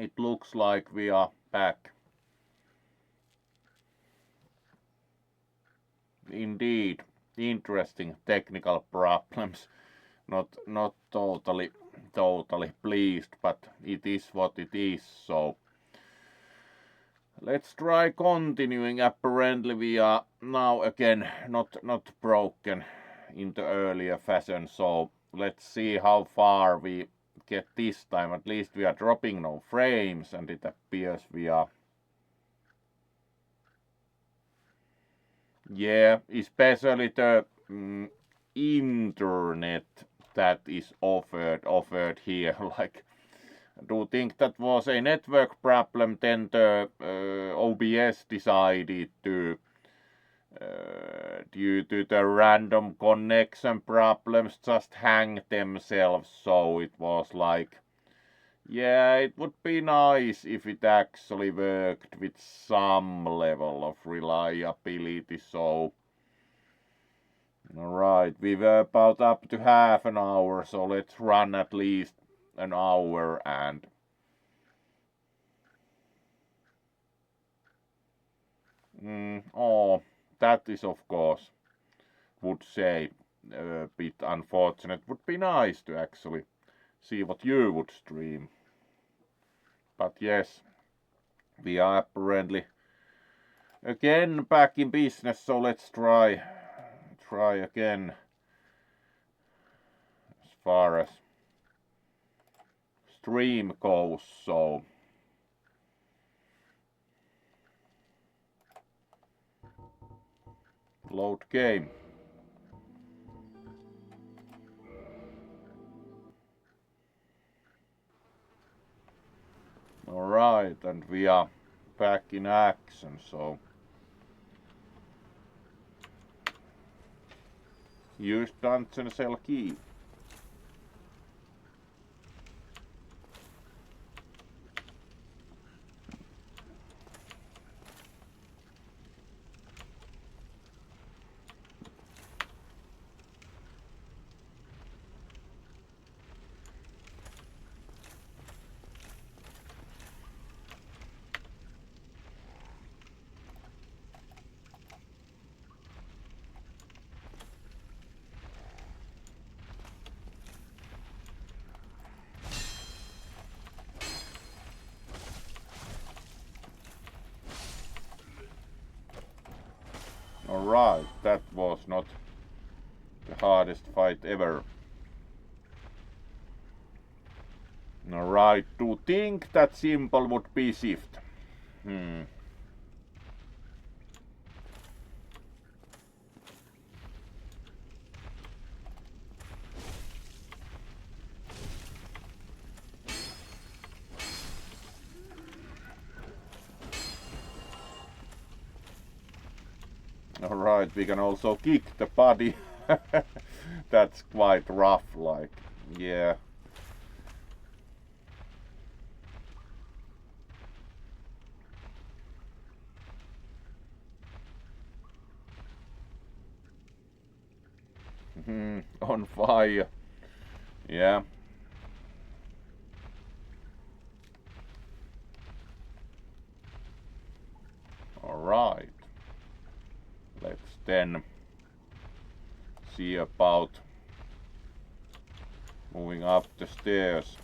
it looks like we are back. Indeed, interesting technical problems. Not totally pleased, but it is what it is, so let's try continuing. Apparently we are now again not broken in the earlier fashion, so let's see how far we get this time. At least we are dropping no frames, and it appears we are. Yeah, especially the internet that is offered here. Like, do you think that was a network problem? Then the OBS decided to, due to the random connection problems, just hang themselves. So it was like, yeah, it would be nice if it actually worked with some level of reliability. So, alright, we were about up to half an hour, so let's run at least an hour. And oh, that is of course, would say, a bit unfortunate. Would be nice to actually see what you would stream. But yes, we are apparently again back in business, so let's try again as far as stream goes. So load game. Alright, and we are back in action, so use dungeon cell key. Alright, that was not the hardest fight ever. Alright, to think that simple would be shift. Alright, we can also kick the body. That's quite rough, like, yeah. On fire. Yeah. Alright. Let's then see about moving up the stairs.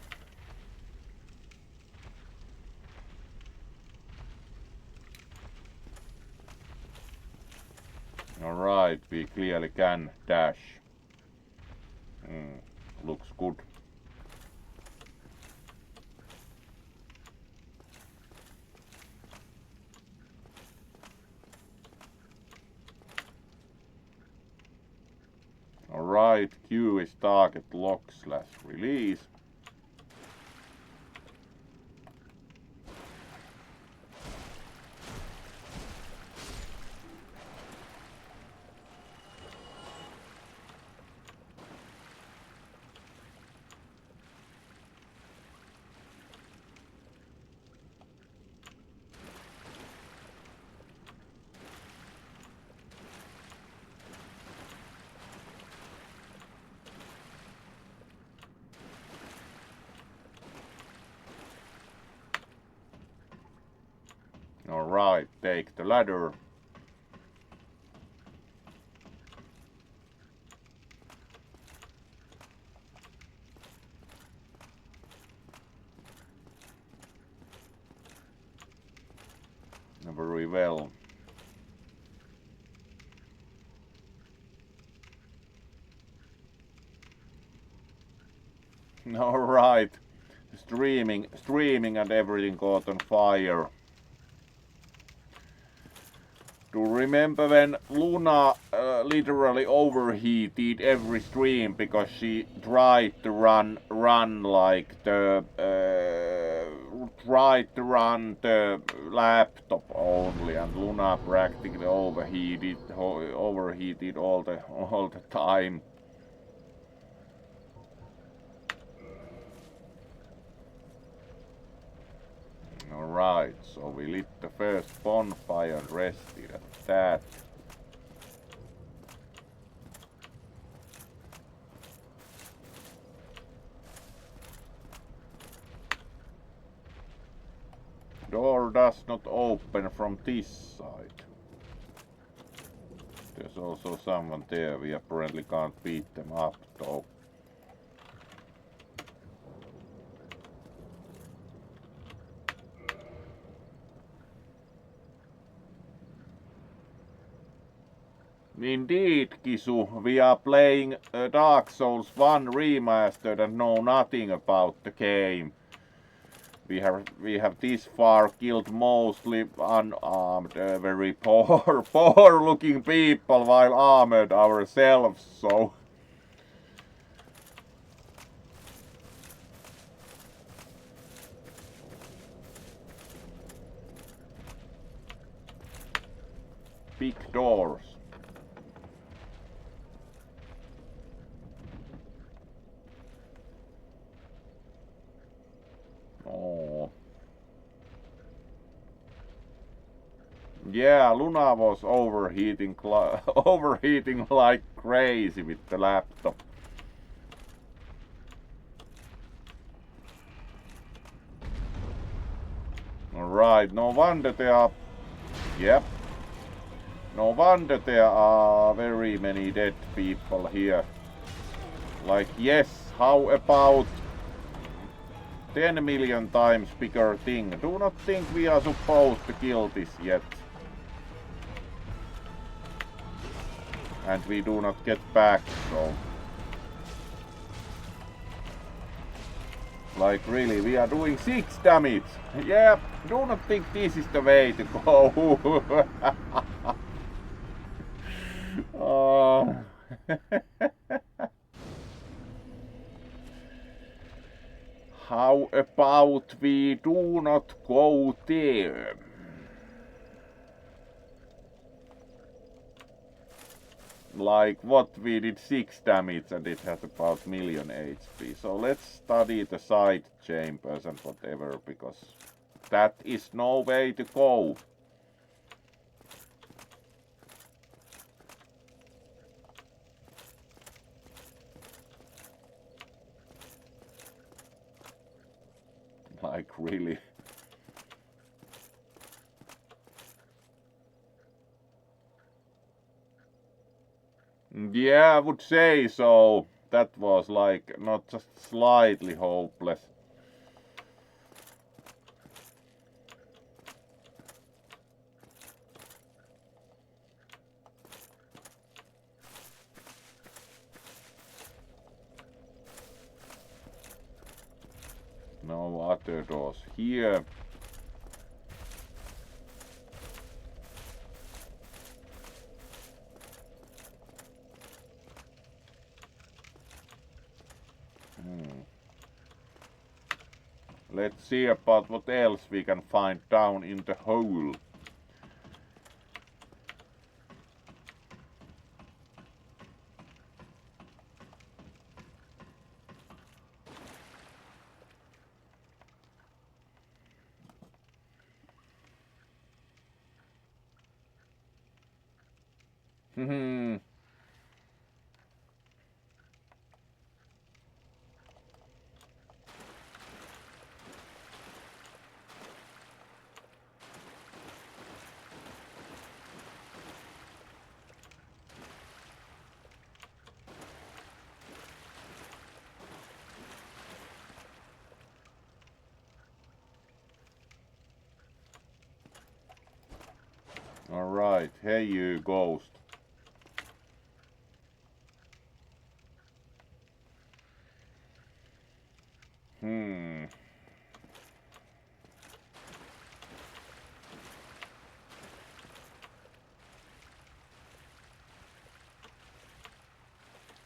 Alright, we clearly can dash. Looks good. Alright, Q is target lock / release. Alright, take the ladder. Very well. Alright. Streaming and everything caught on fire. Do you remember when Luna literally overheated every stream because she tried to run like the laptop only, and Luna practically overheated all the time. Alright, so we lit the first bonfire and rested at that. Door does not open from this side. There's also someone there, we apparently can't beat them up though. Indeed, Kisu, we are playing Dark Souls 1 Remastered and know nothing about the game. We have this far killed mostly unarmed, very poor looking people while armored ourselves, so... Big doors. Oh. Yeah, Luna was overheating like crazy with the laptop. Alright, no wonder there are... Yep. No wonder there are very many dead people here. Like, yes, how about 10 million times bigger thing? Do not think we are supposed to kill this yet. And we do not get back, so... Like, really, we are doing 6 damage. Yeah, do not think this is the way to go. How about we do not go there? Like what, we did 6 damage and it has about million HP. So let's study the side chambers and whatever, because that is no way to go. Like, really? Yeah, I would say so. That was like not just slightly hopeless. No other doors here. Let's see about what else we can find down in the hole. Alright, hey you ghost.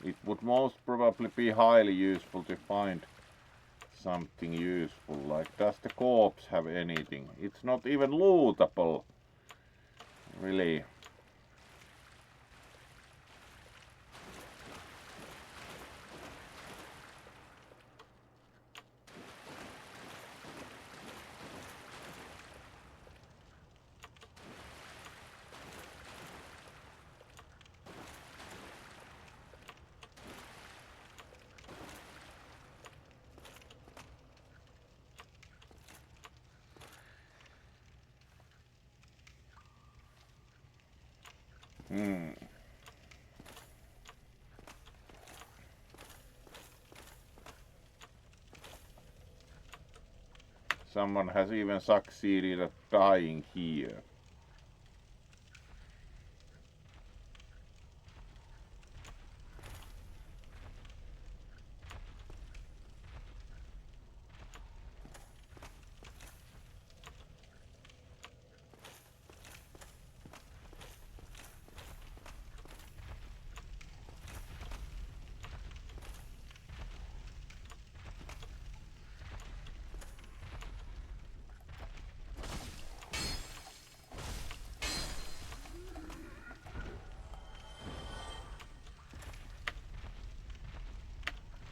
It would most probably be highly useful to find something useful. Like, does the corpse have anything? It's not even lootable. Really. Someone has even succeeded at dying here.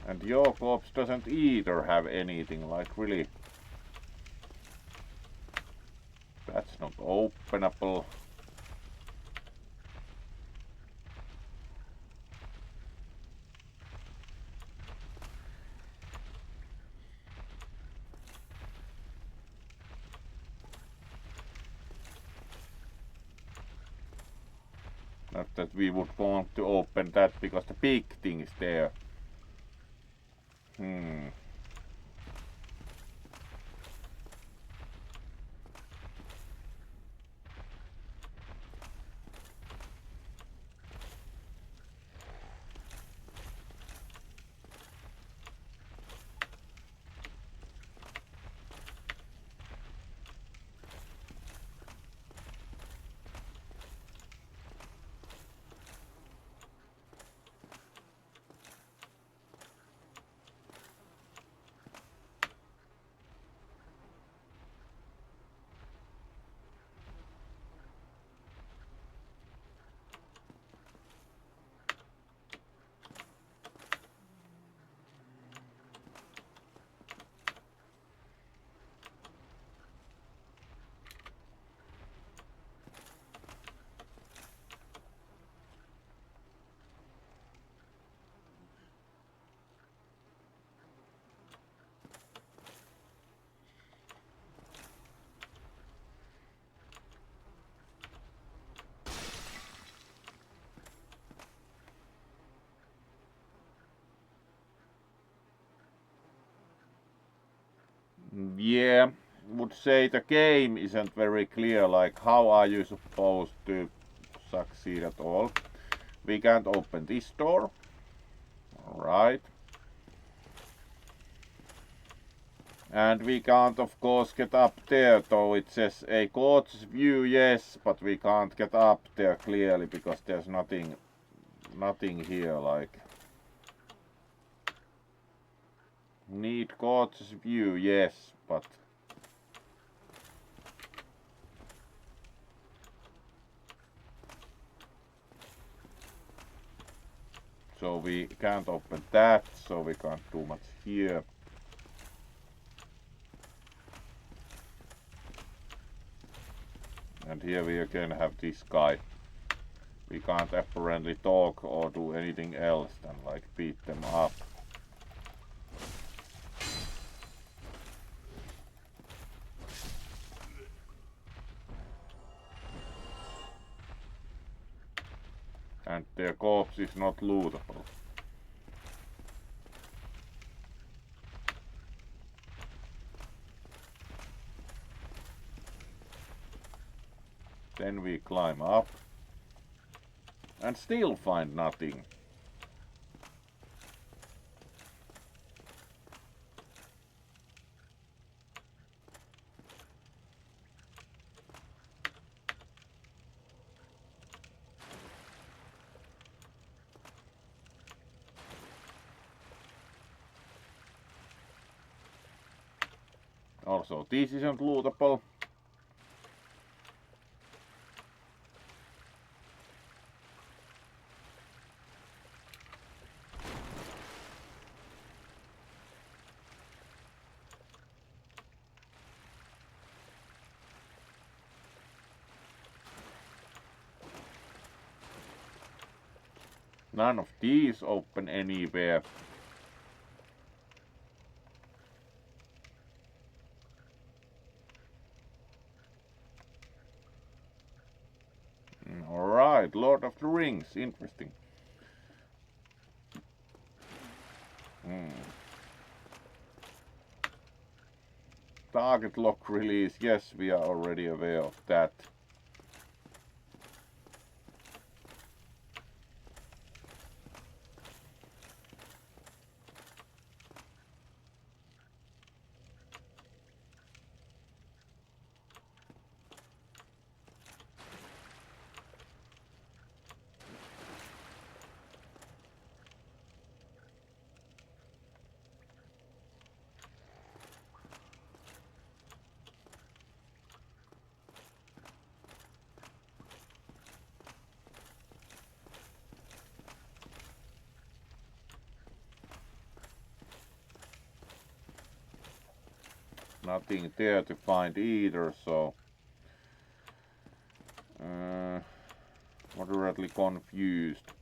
And your corpse doesn't either have anything, like really. That's not openable. Not that we would want to open that because the big thing is there. Yeah, would say the game isn't very clear, like how are you supposed to succeed at all. We can't open this door. Alright. And we can't of course get up there, though it says a gorgeous view, yes, but we can't get up there clearly because there's nothing here, like. Need gorgeous view, yes, but so we can't open that, so we can't do much here. And here we again have this guy. We can't apparently talk or do anything else than like beat them up. And their corpse is not lootable. Then we climb up. And still find nothing. Also, this isn't lootable. None of these open anywhere. Alright, Lord of the Rings, interesting. Target lock release, yes, we are already aware of that. Nothing there to find either, so moderately confused.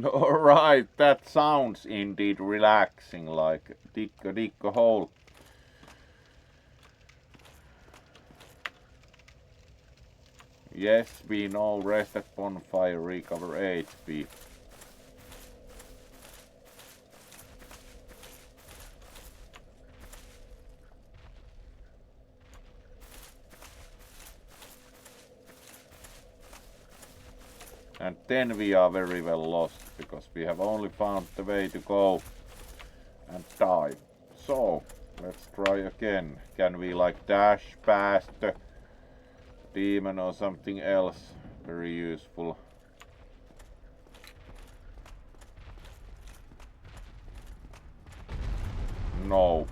Alright, that sounds indeed relaxing, like dig a hole. Yes, we know, rest at bonfire, recover HP. And then we are very well lost, because we have only found the way to go and die. So, let's try again. Can we like dash past the demon or something else? Very useful. Nope.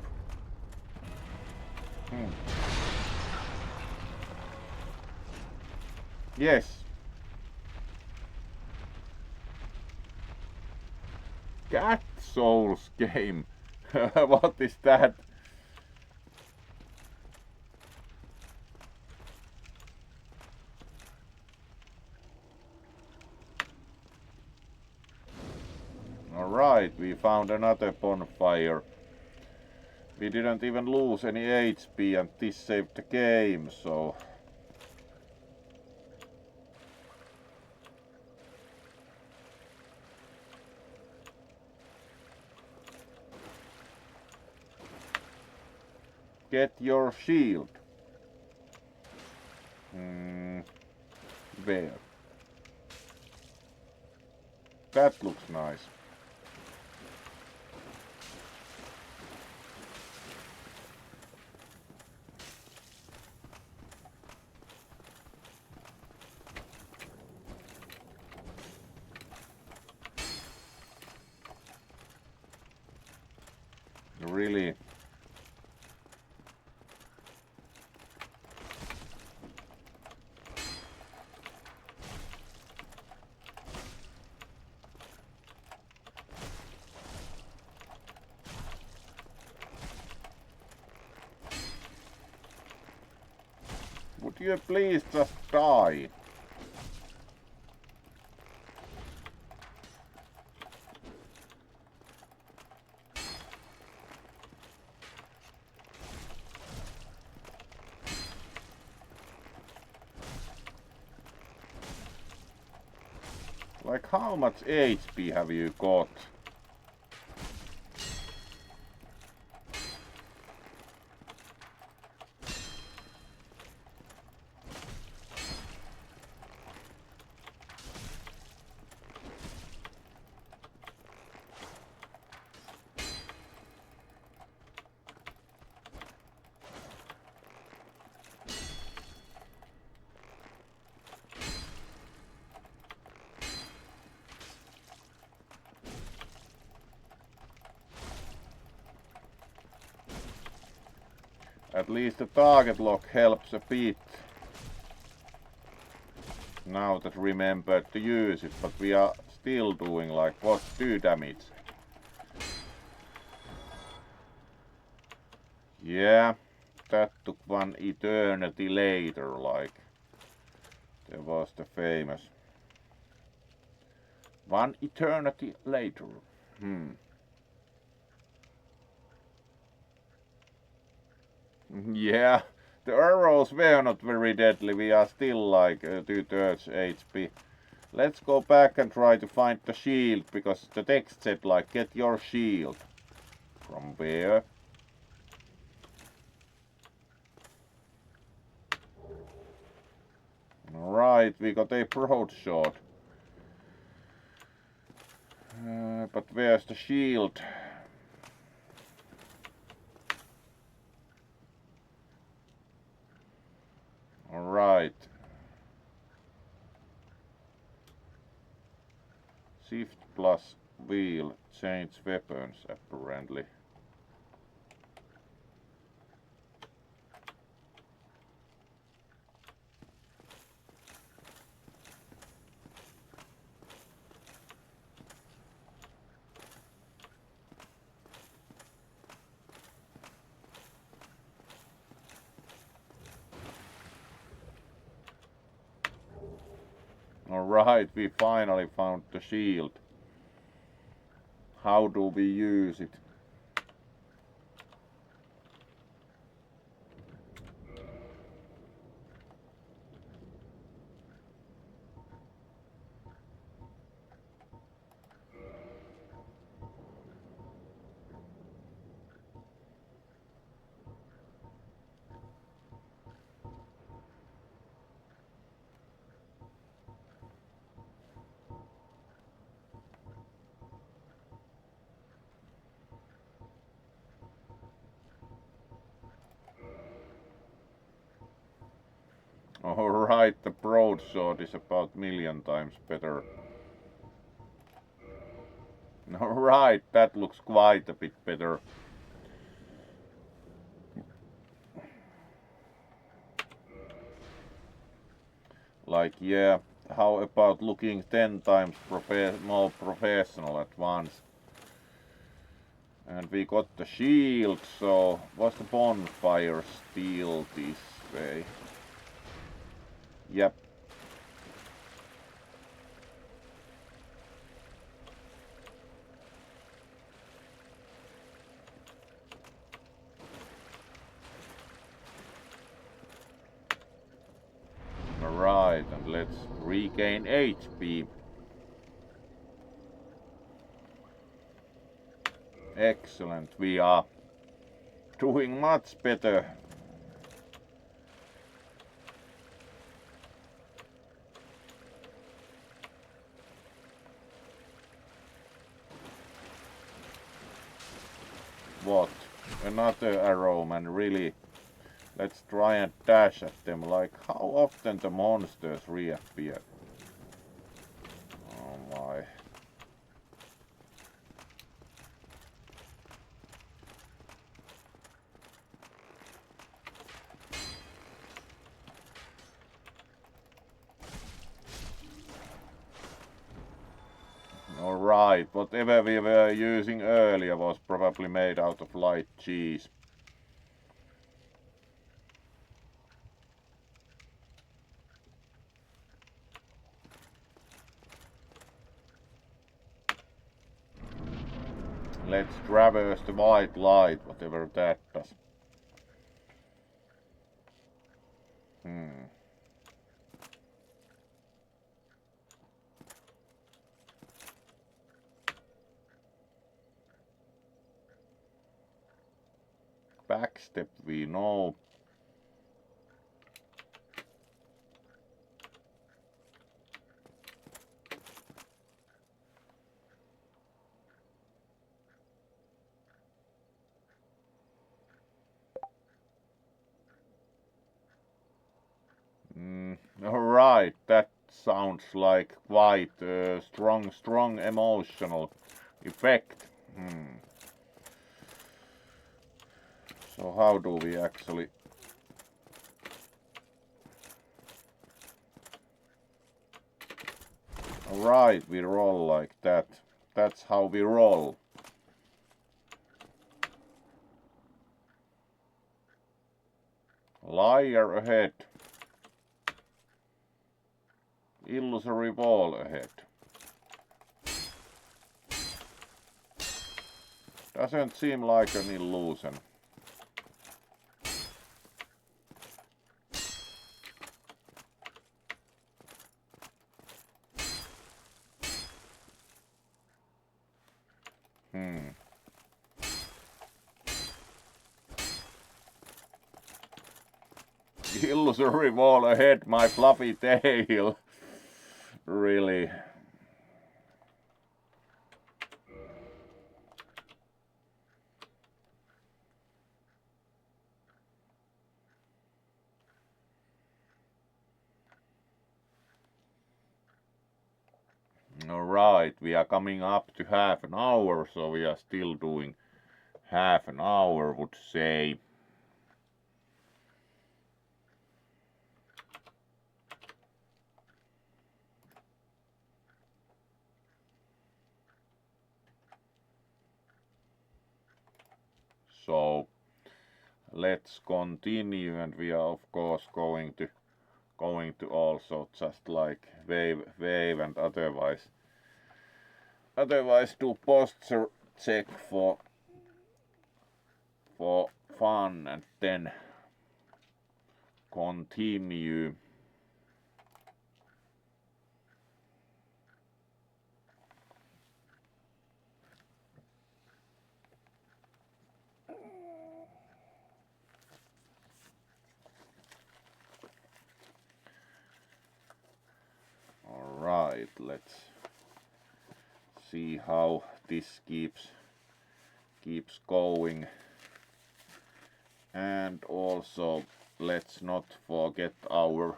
Yes. Cat Souls game. What is that? Alright, we found another bonfire. We didn't even lose any HP and this saved the game, so... Get your shield. Where? That looks nice. Really? Would you please just die? Like, how much HP have you got? At least the target lock helps a bit. Now that remembered to use it, but we are still doing like what, 2 damage. Yeah, that took one eternity later, like there was the famous one eternity later. Yeah, the arrows were not very deadly. We are still like 2/3 HP. Let's go back and try to find the shield, because the text said like get your shield. From where? Alright, we got a broadsword. But where's the shield? Alright. Shift plus wheel change weapons apparently. Alright, we finally found the shield. How do we use it? Alright, the broadsword is about 1,000,000 times better. Alright, that looks quite a bit better. Like, yeah, how about looking 10 times more professional at once? And we got the shield, so was the bonfire still this way? Yep. Alright, and let's regain HP. Excellent, we are doing much better. What? Another arrow, man, really? Let's try and dash at them. Like, how often the monsters reappear? Oh my. Alright, whatever we were using earlier was probably made out of light cheese. Let's traverse the white light, whatever that does. Backstep we know. Alright, that sounds like quite a strong emotional effect. So how do we actually... Alright, we roll like that. That's how we roll. Liar ahead. Illusory wall ahead. Doesn't seem like an illusion. Illusory wall ahead, my fluffy tail. Really. Alright, we are coming up to half an hour, so we are still doing half an hour, would say. So let's continue, and we are of course going to also just like wave and otherwise do posture check for fun, and then continue. Alright, let's see how this keeps going. And also let's not forget our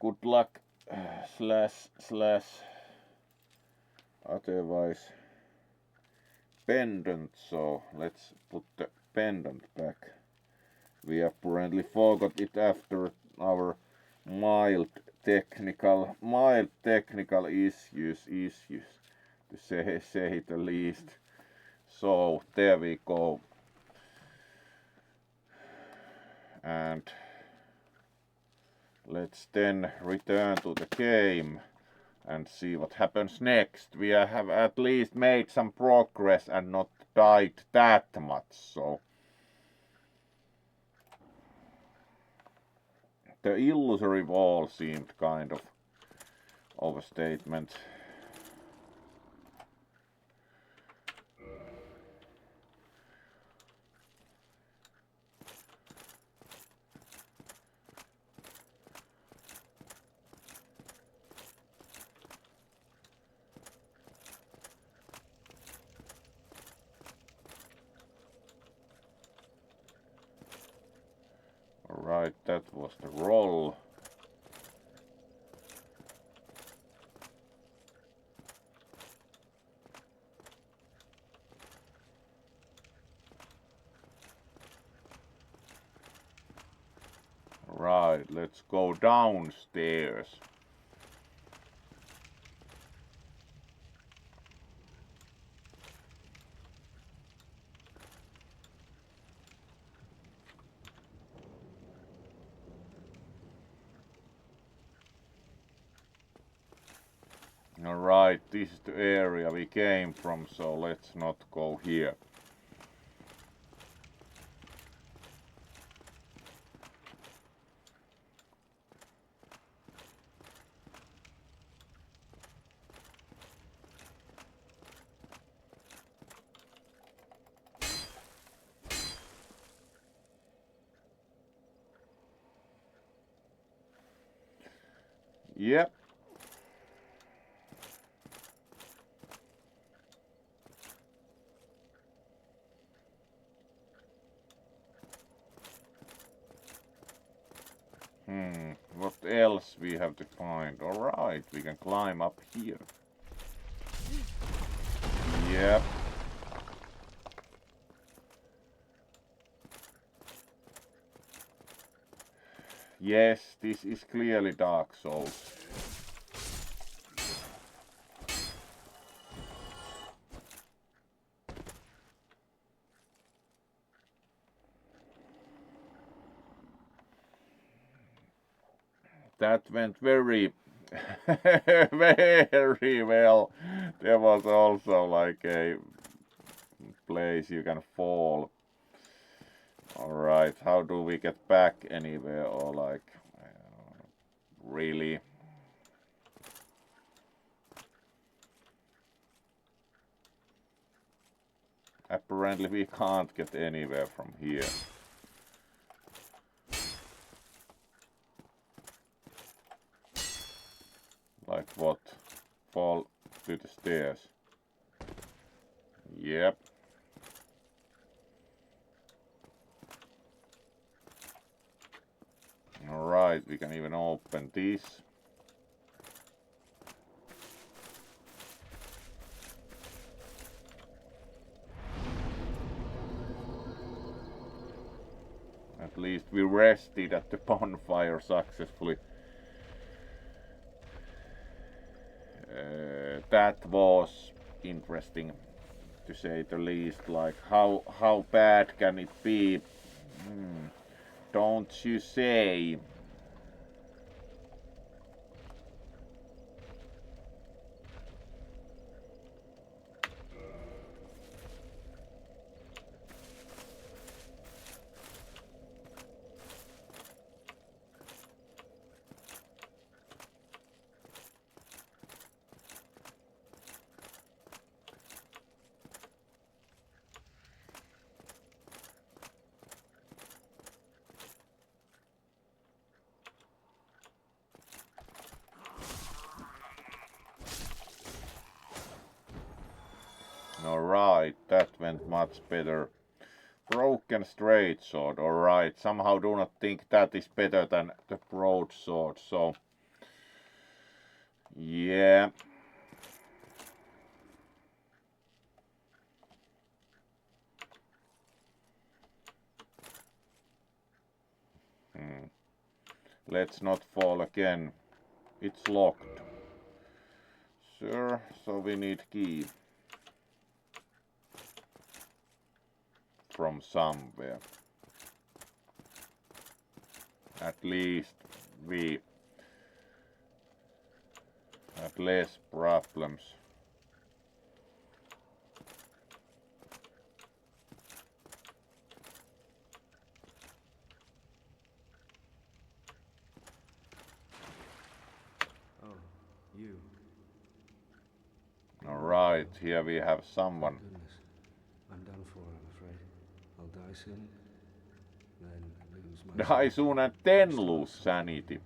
good luck slash otherwise pendant. So let's put the pendant back. We apparently forgot it after our mild technical issues, to say the least. So there we go. And let's then return to the game and see what happens next. We have at least made some progress and not died that much, so the illusory wall seemed kind of a statement. Alright, that was the roll. Right, let's go downstairs. Alright, this is the area we came from, so let's not go here. Yep. What else we have to find? Alright, we can climb up here. Yep. Yes, this is clearly Dark Souls. That went very, very well. There was also like a place you can fall. Alright, how do we get back anywhere or like, really? Apparently we can't get anywhere from here. Like what? Fall to the stairs. Yep. Alright, we can even open this. At least we rested at the bonfire successfully. That was interesting, to say the least. Like, how bad can it be? Don't you say? Alright, that went much better. Broken straight sword, alright. Somehow do not think that is better than the broadsword, so yeah. Let's not fall again. It's locked. Sure, so we need key. From somewhere. At least we have less problems. Oh, you. Alright, here we have someone. Goodness. I'm done for, I'm afraid. I'll die soon, then lose my Die soon and then lose sanity.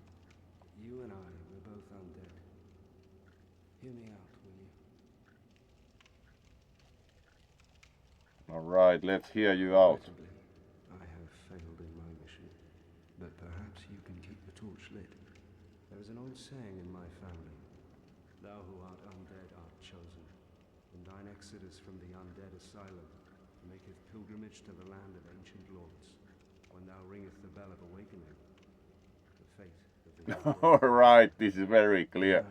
You and I, we're both undead. Hear me out, will you? Alright, let's hear you out. Regrettably, I have failed in my mission, but perhaps you can keep the torch lit. There is an old saying in my family: thou who art undead art chosen, and thine exodus from the undead asylum maketh pilgrimage to the land of ancient lords. When thou ringest the bell of awakening, the fate of the Alright, this is very clear.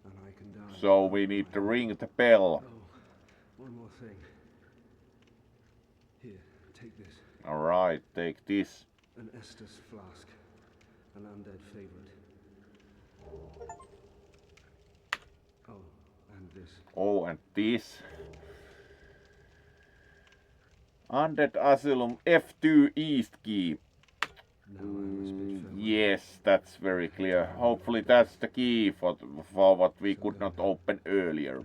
And I can die. So we need to ring the bell. Oh, one more thing. Here, take this. Alright, take this. An Estus flask. An undead favorite. Oh, and this. Oh, and this. Undead Asylum F2 East key. Now I must bid farewell. Yes, that's very clear. Hopefully that's the key for what we could not open earlier.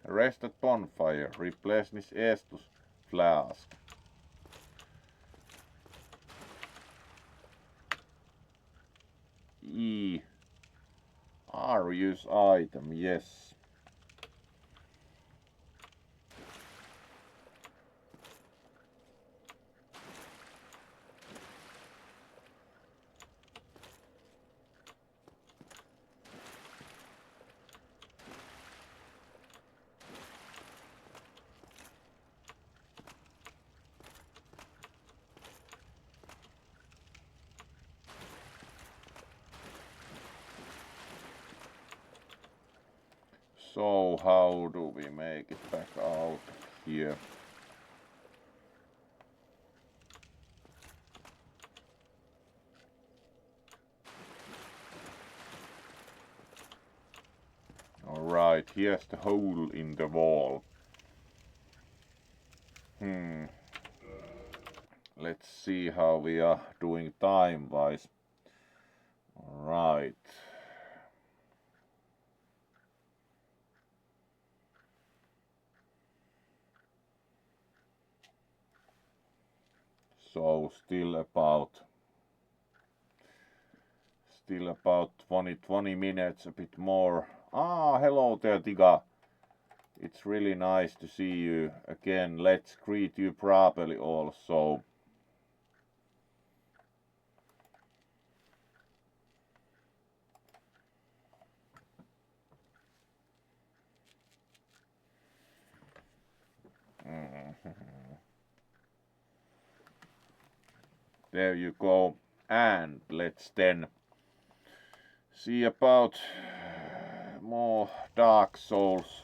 Rest at bonfire. Replace this Estus flask. E. R use item, yes. So how do we make it back out here? Alright, here's the hole in the wall. Let's see how we are doing time-wise. Alright. So still about 20 minutes, a bit more. Ah, hello there, Tiga. It's really nice to see you again. Let's greet you properly also. There you go. And let's then see about more Dark Souls.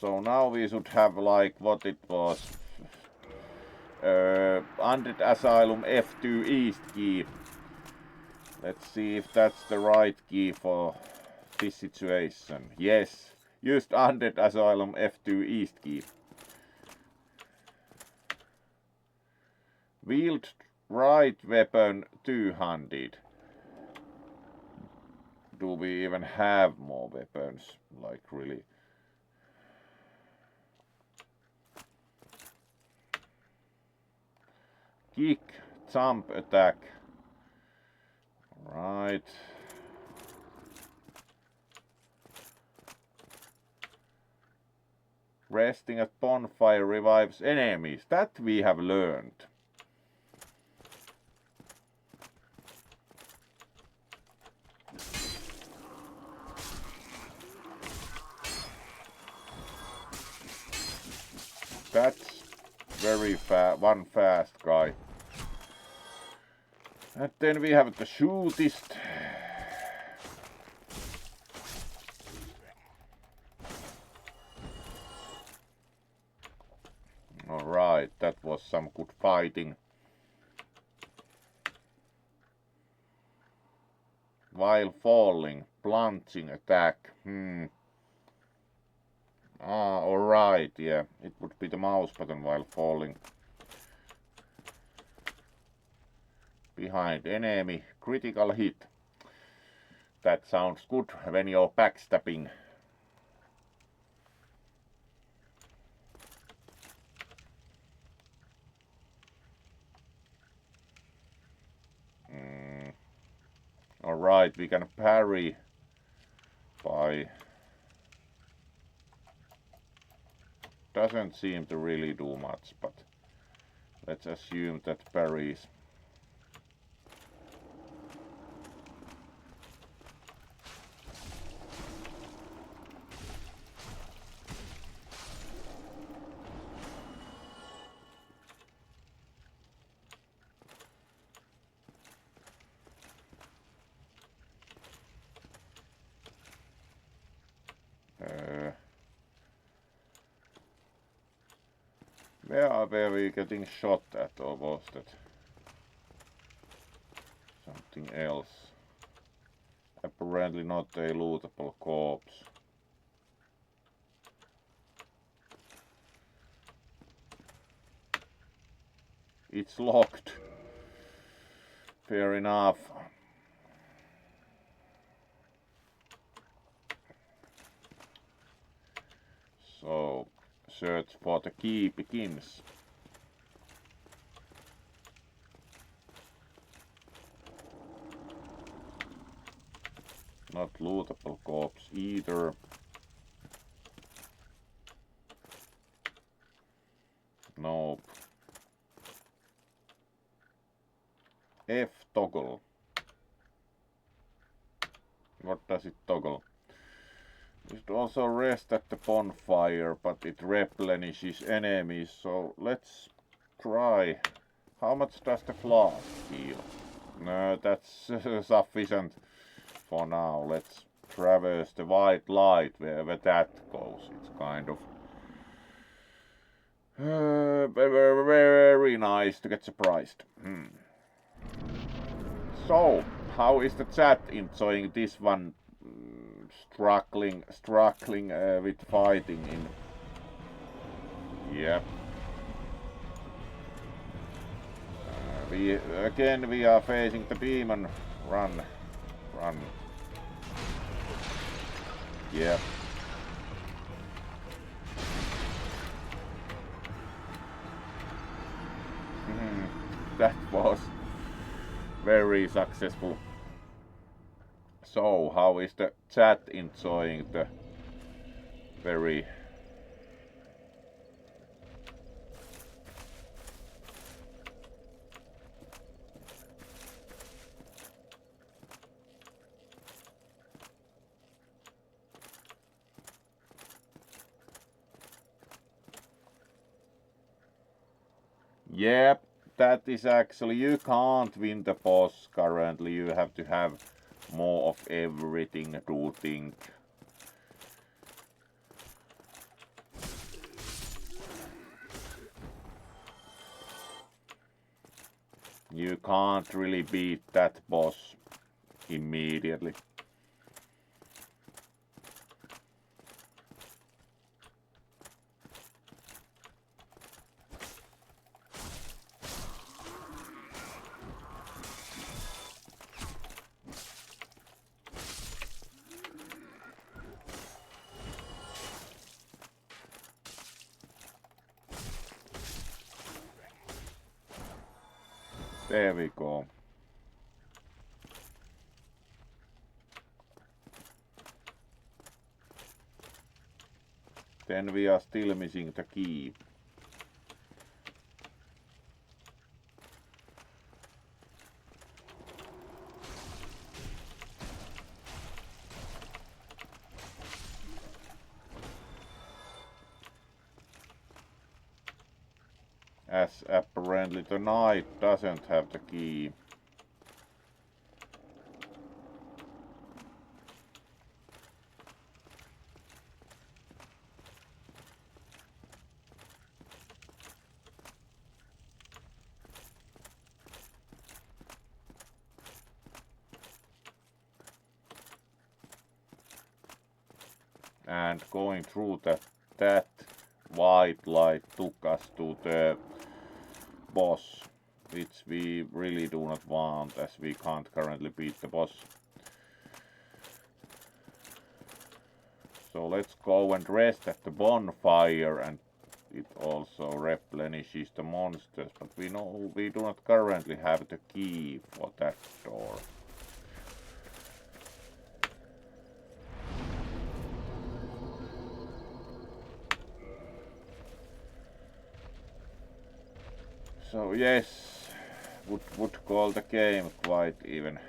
So now we should have like what it was. Undead Asylum F2 East key. Let's see if that's the right key for this situation. Yes, used Undead Asylum F2 East key. Wield right weapon two-handed. Do we even have more weapons? Like really? Kick, jump, attack. Right. Resting at bonfire revives enemies. That we have learned. That's very one fast guy. And then we have the shootist. Alright, that was some good fighting. While falling, plunging attack. Ah, alright, yeah. It would be the mouse button while falling. Behind enemy, critical hit. That sounds good when you're backstabbing. Alright, we can parry by... Doesn't seem to really do much, but let's assume that parries. were we getting shot at, or was that something else? Apparently not a lootable corpse. It's locked. Fair enough. So, search for the key begins. Not lootable corpse either. Nope. F toggle. What does it toggle? You should also rest at the bonfire, but it replenishes enemies, so let's try. How much does the flask heal? No, that's sufficient for now. Let's traverse the white light, wherever that goes. It's kind of very nice to get surprised. So, how is the chat enjoying this one? Struggling with fighting in. Yep. We are facing the demon. Run. Yep. That was very successful. So, how is the chat enjoying the very Yep, that is actually, you can't win the boss currently, you have to have more of everything, do think. You can't really beat that boss immediately. There we go. Then we are still missing the key. As apparently the knight doesn't have the key. And going through that white light took us to the boss, which we really do not want, as we can't currently beat the boss. So let's go and rest at the bonfire, and it also replenishes the monsters, but we know we do not currently have the key for that door. So yes, would call the game quite even.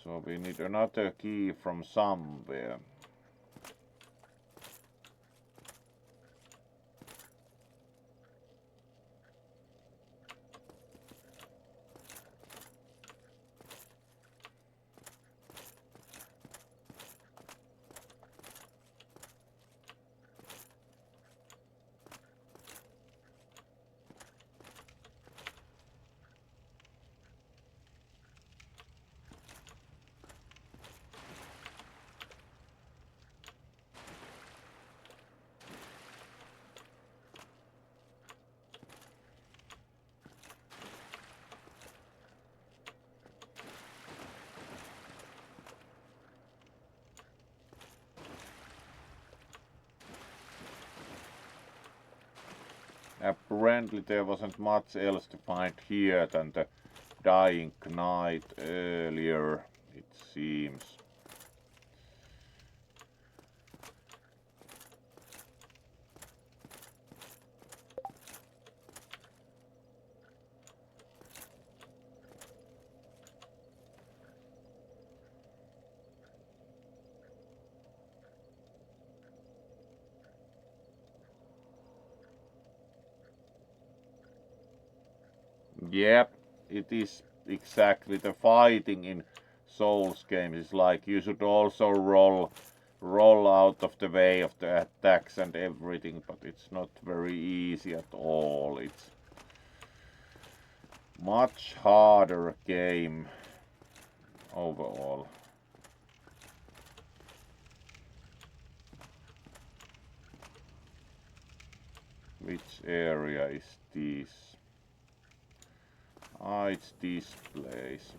So we need another key from somewhere. apparently there wasn't much else to find here than the dying knight earlier, it seems. Yep, it is exactly the fighting in Souls games is like you should also roll out of the way of the attacks and everything, but it's not very easy at all. It's much harder game overall. Which area is this? Ah, it's this place.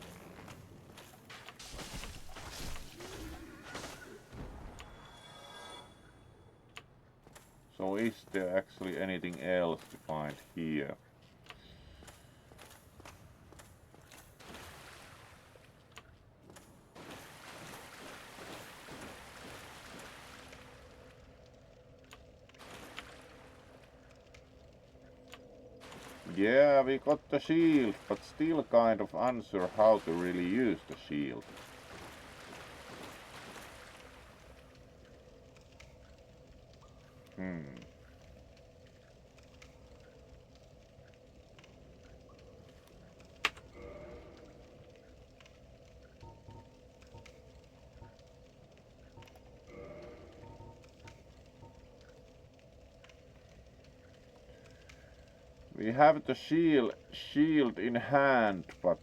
So is there actually anything else to find here? Yeah, we got the shield, but still kind of unsure how to really use the shield. We have the shield in hand, but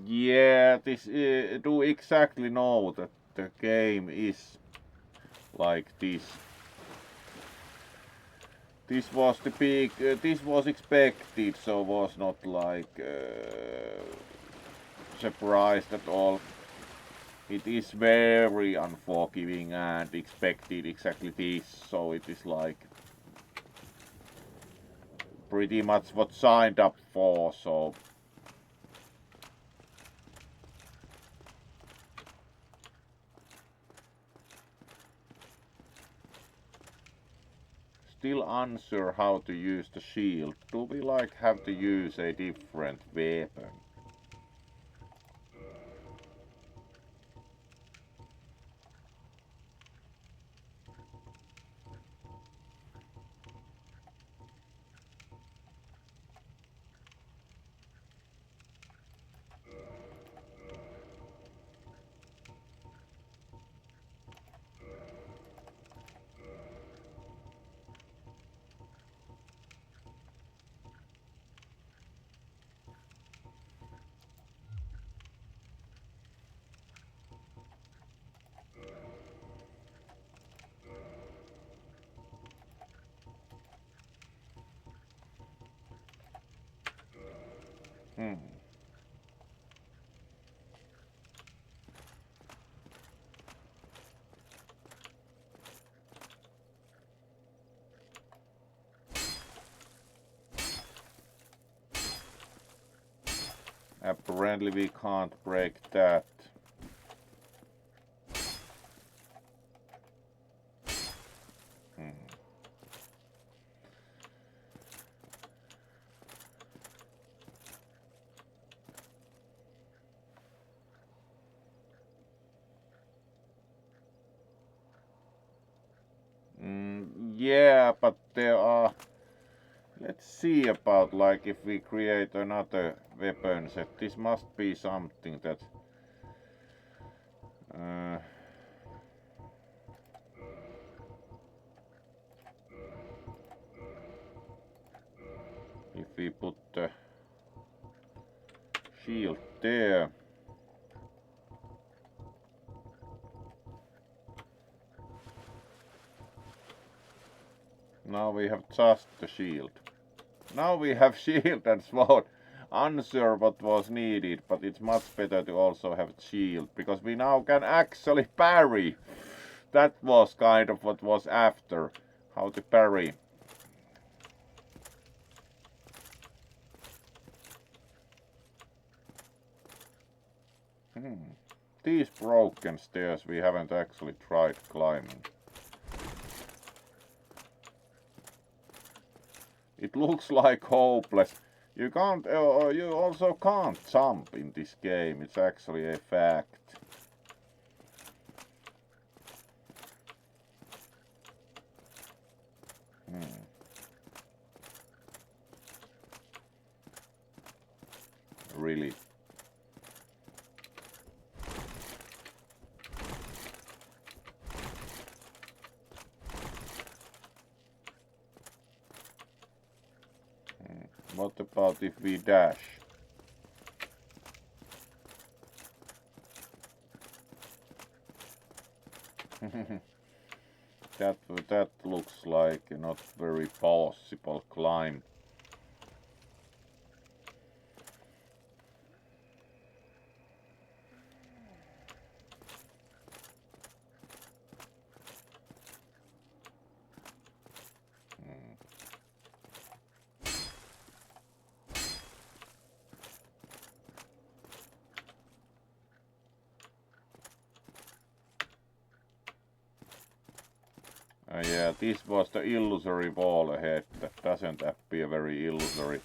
yeah, this do exactly know that the game is like this. This was the big. This was expected, so was not like surprised at all. It is very unforgiving and expected exactly this, so it is like pretty much what signed up for. So still unsure how to use the shield. Do we like have to use a different weapon? Apparently we can't break that. Yeah, but there are... Let's see about, like, if we create another weapon set. This must be something that... if we put the shield there... Now we have just the shield. Now we have shield and sword. Unsure what was needed, but it's much better to also have shield, because we now can actually parry. That was kind of what was after. How to parry. These broken stairs we haven't actually tried climbing. It looks like hopeless. You can't, you also can't jump in this game. It's actually a fact. Really. What about if we dash? That looks like a not very possible climb. Yeah, this was the illusory wall ahead. That doesn't appear very illusory.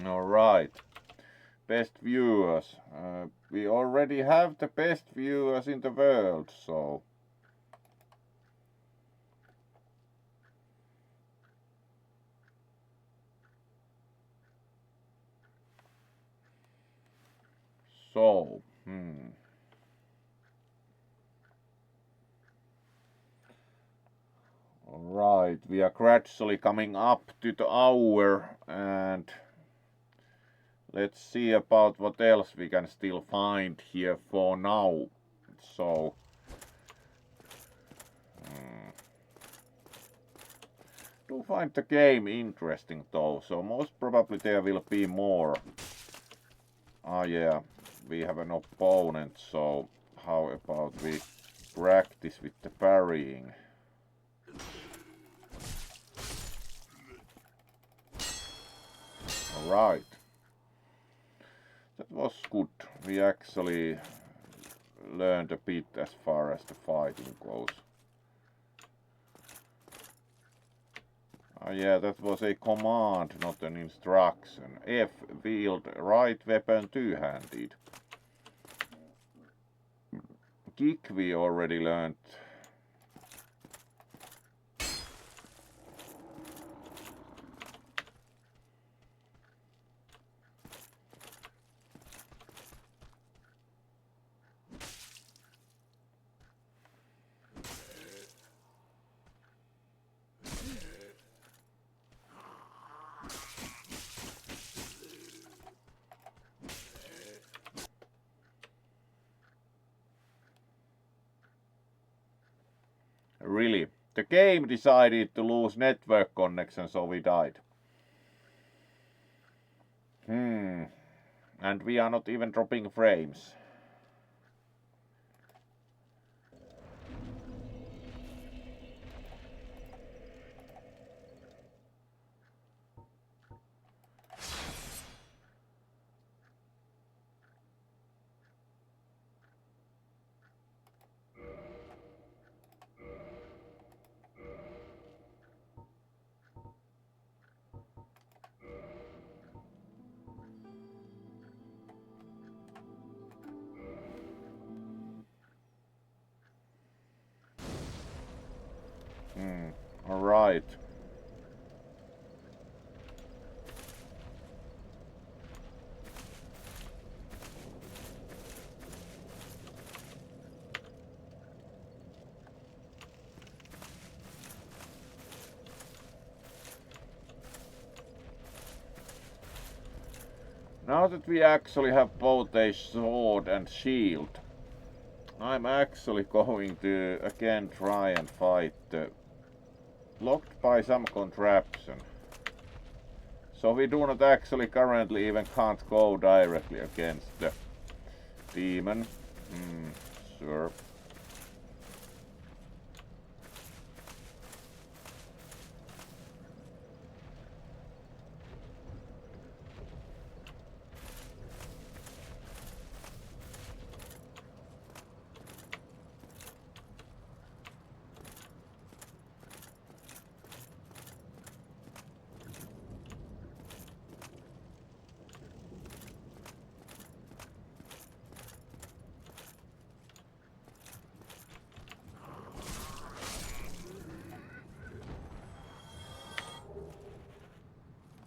Alright. Best viewers. We already have the best viewers in the world, so... Alright, we are gradually coming up to the hour, and let's see about what else we can still find here for now. So, do find the game interesting though, so most probably there will be more. Ah yeah, we have an opponent, so how about we practice with the parrying. Alright. That was good. We actually learned a bit as far as the fighting goes. Oh yeah, that was a command, not an instruction. F, wield right weapon two-handed. Kick we already learned. Really? The game decided to lose network connection, so we died. And we are not even dropping frames. Alright. Now that we actually have both a sword and shield, I'm actually going to again try and fight blocked by some contraption. So we do not actually currently even can't go directly against the demon. Sure.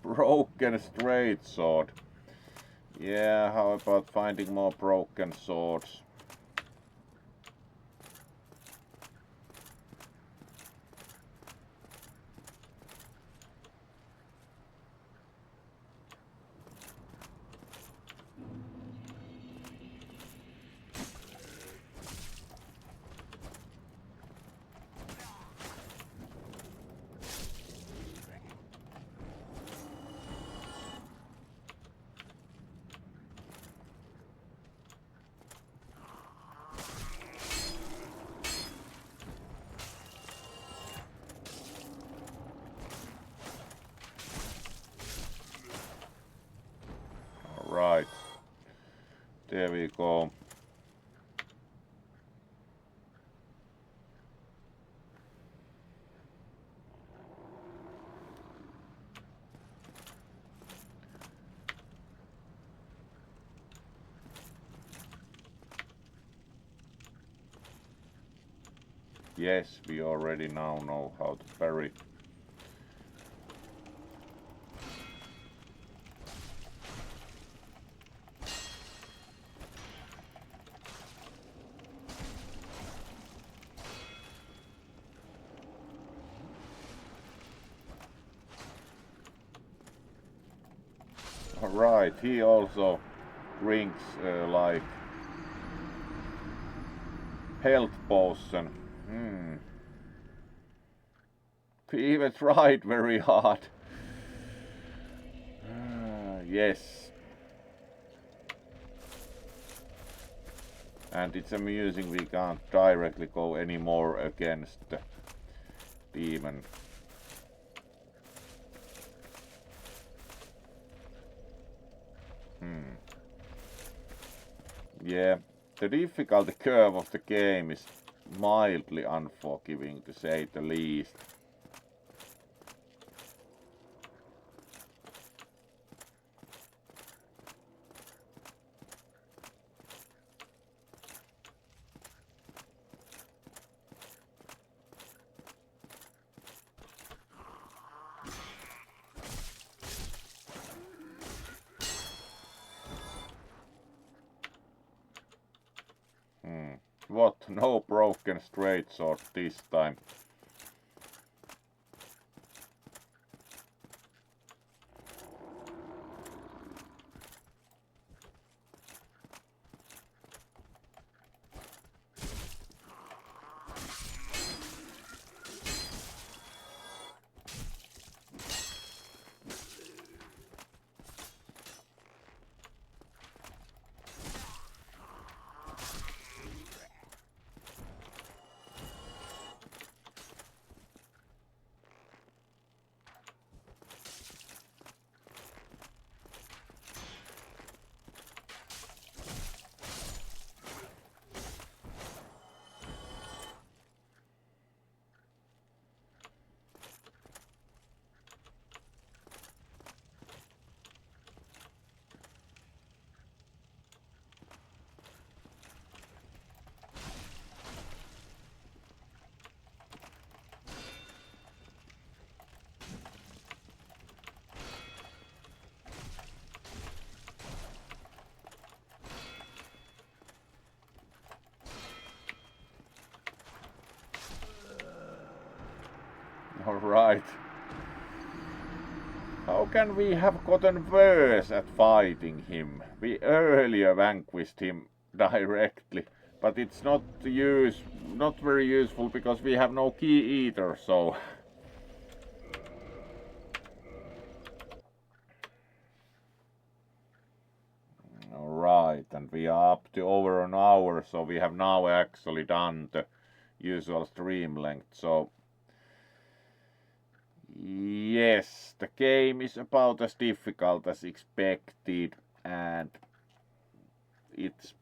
Broken straight sword. Yeah, how about finding more broken swords? Right. There we go. Yes, we already now know how to parry. Alright, he also drinks like health potion. He even tried very hard. Yes. And it's amusing we can't directly go anymore against the demon. Yeah, the difficulty curve of the game is mildly unforgiving, to say the least. what? No broken straight sword this time. Alright. How can we have gotten worse at fighting him? We earlier vanquished him directly, but it's not very useful because we have no key either, so... Alright, and we are up to over an hour, so we have now actually done the usual stream length, so... Yes, the game is about as difficult as expected, and it's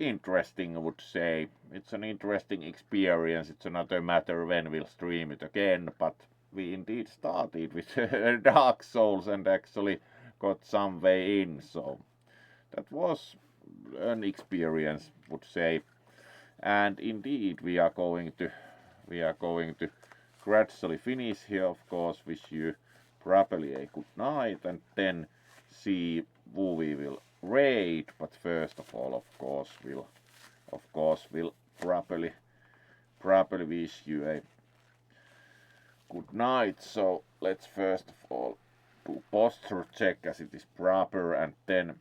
interesting, I would say. It's an interesting experience. It's another matter when we'll stream it again, but we indeed started with Dark Souls and actually got some way in, so that was an experience, would say. And indeed we are going to gradually finish here. Of course, wish you probably a good night, and then see who we will raid. But first of all, of course we'll probably wish you a good night. So let's first of all do posture check as it is proper, and then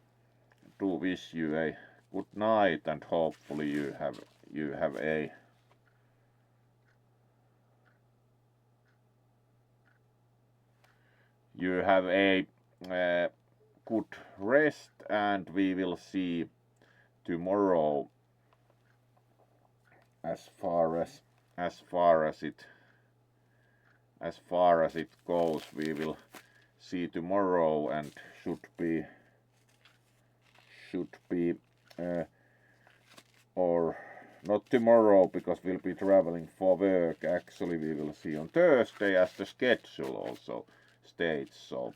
do wish you a good night, and hopefully you have a good rest, and we will see tomorrow as far as it goes. We will see tomorrow, and should be or not tomorrow, because we'll be traveling for work. Actually, we will see on Thursday, as the schedule also states. So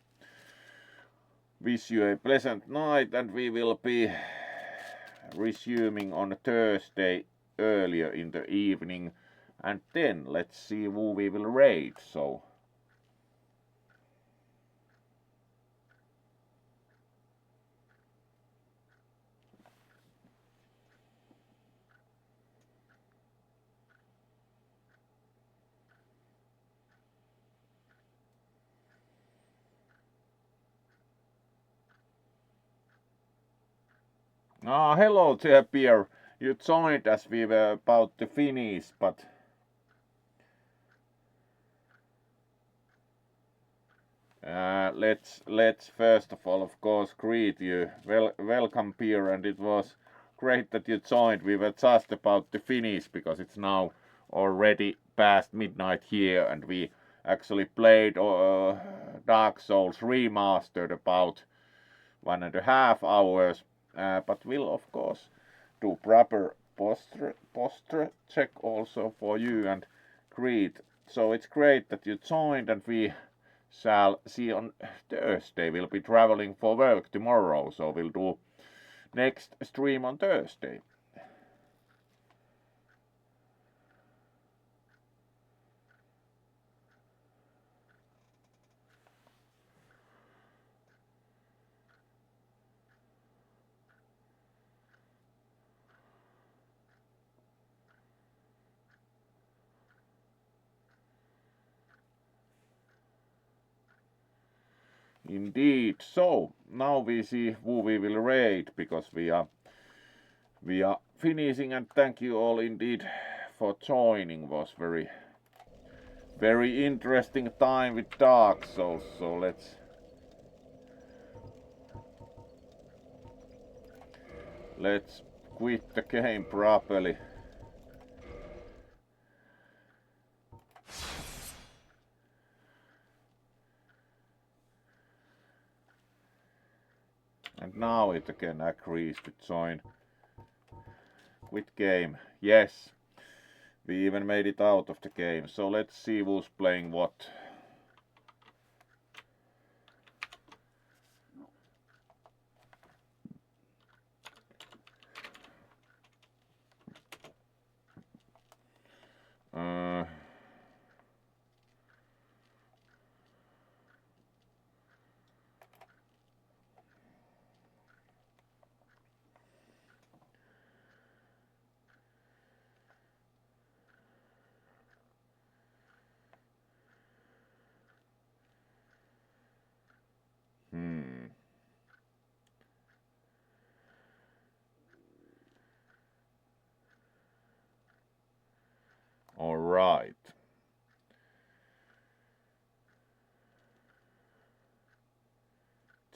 wish you a pleasant night, and we will be resuming on Thursday earlier in the evening, and then let's see who we will raid. So hello there, Pierre. You joined as we were about to finish, but let's first of all, of course, greet you. Welcome, Pierre, and it was great that you joined. We were just about to finish because it's now already past midnight here, and we actually played Dark Souls Remastered about 1.5 hours. But we'll of course do proper posture check also for you and greet. So it's great that you joined, and we shall see on Thursday. We'll be traveling for work tomorrow, so we'll do next stream on Thursday. Indeed. So now we see who we will raid, because we are finishing, and thank you all indeed for joining. Was very interesting time with Dark Souls. So let's quit the game properly. And now it again agrees to join. Quit game. Yes. We even made it out of the game. So let's see who's playing what. All right.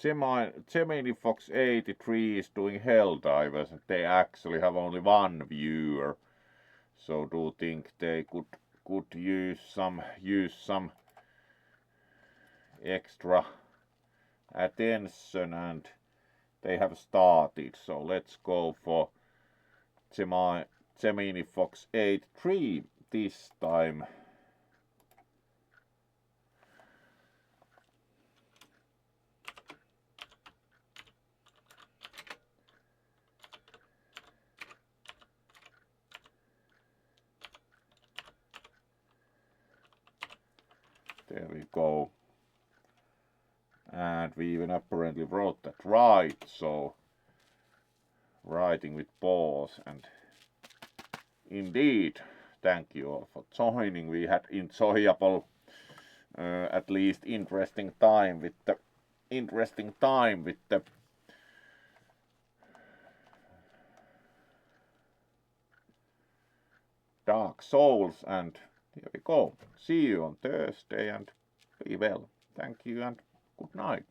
Gemini Fox 83 is doing Helldivers, and they actually have only one viewer. So do you think they could use some extra attention, and they have started. So let's go for Gemini Fox 83 this time. There we go. And we even apparently wrote that right, so writing with pause. And indeed, thank you all for joining. We had enjoyable, at least interesting time with the Dark Souls. And here we go. See you on Thursday, and be well. Thank you and good night.